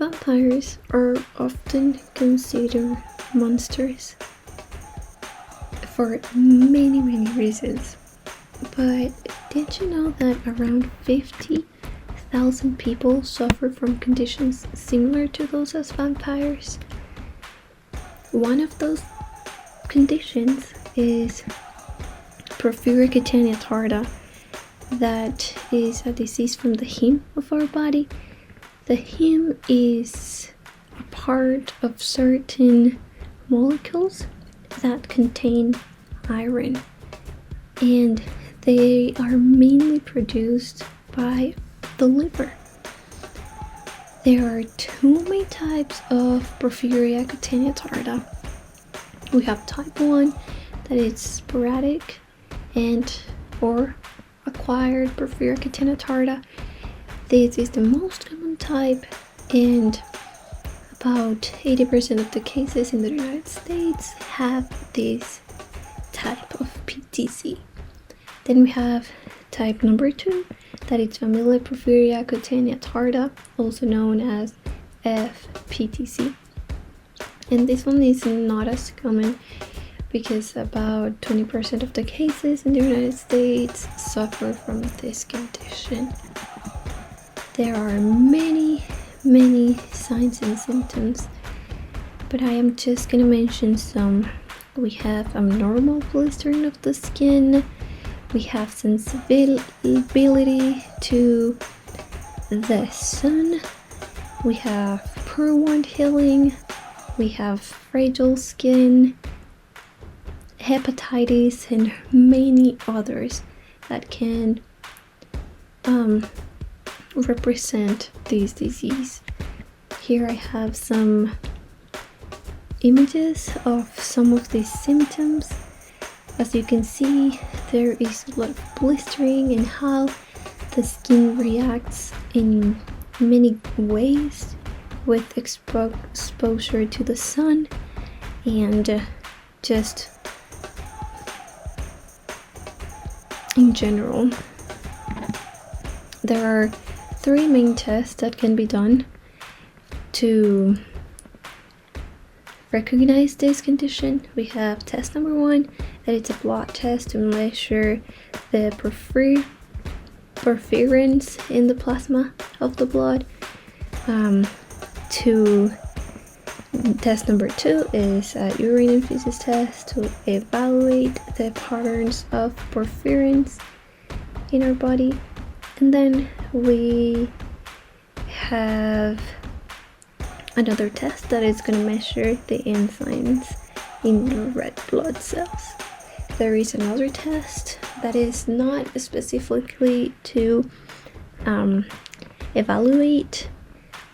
Vampires are often considered monsters for many reasons, but did you know that around 50,000 people suffer from conditions similar to those as vampires? One of those conditions is Prophyria cutanea tarda, that is a disease from the hem of our body. The hem is a part of certain molecules that contain iron, and they are mainly produced by the liver. There are two main types of Prophyria cutanea tarda. We have type 1, that is sporadic and or acquired Prophyria cutanea tarda. This is the most common type, and about 80% of the cases in the United States have this type of PTC. Then we have type number 2, that is familial Prophyria cutanea tarda, also known as FPTC. And this one is not as common because about 20% of the cases in the United States suffer from this condition. There are many signs and symptoms, but I am just gonna mention some. We have abnormal blistering of the skin, we have sensibility to the sun, we have poor wound healing, we have fragile skin, hepatitis, and many others that can represent this disease. Here I have some images of some of these symptoms. As you can see, there is a lot of blistering and how the skin reacts in many ways with exposure to the sun, and just in general. There are 3 main tests that can be done to recognize this condition. We have test number 1, that it's a blood test to measure the porphyrins in the plasma of the blood. Test number 2 is a urine and feces test to evaluate the patterns of porphyrins in our body. And then we have another test that is going to measure the enzymes in the red blood cells. There is another test that is not specifically to evaluate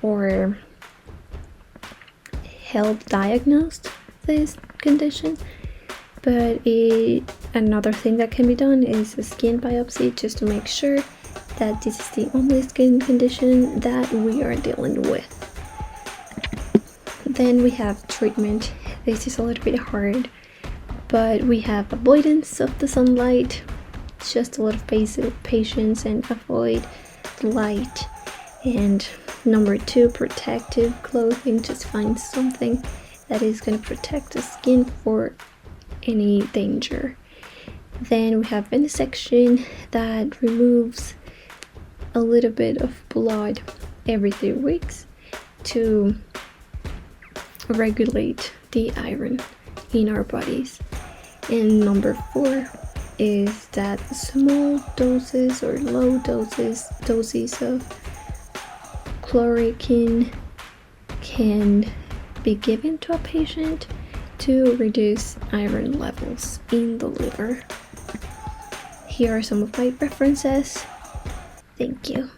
or help diagnose this condition, but another thing that can be done is a skin biopsy, just to make sure that this is the only skin condition that we are dealing with. Then we have treatment. This is a little bit hard, but we have avoidance of the sunlight, just a lot of patience and avoid the light. And number 2, protective clothing. Just find something that is going to protect the skin for any danger. Then we have venesection, that removes a little bit of blood every 3 weeks to regulate the iron in our bodies. And number 4 is that small doses or low doses of chloroquine can be given to a patient to reduce iron levels in the liver. Here are some of my references. Thank you.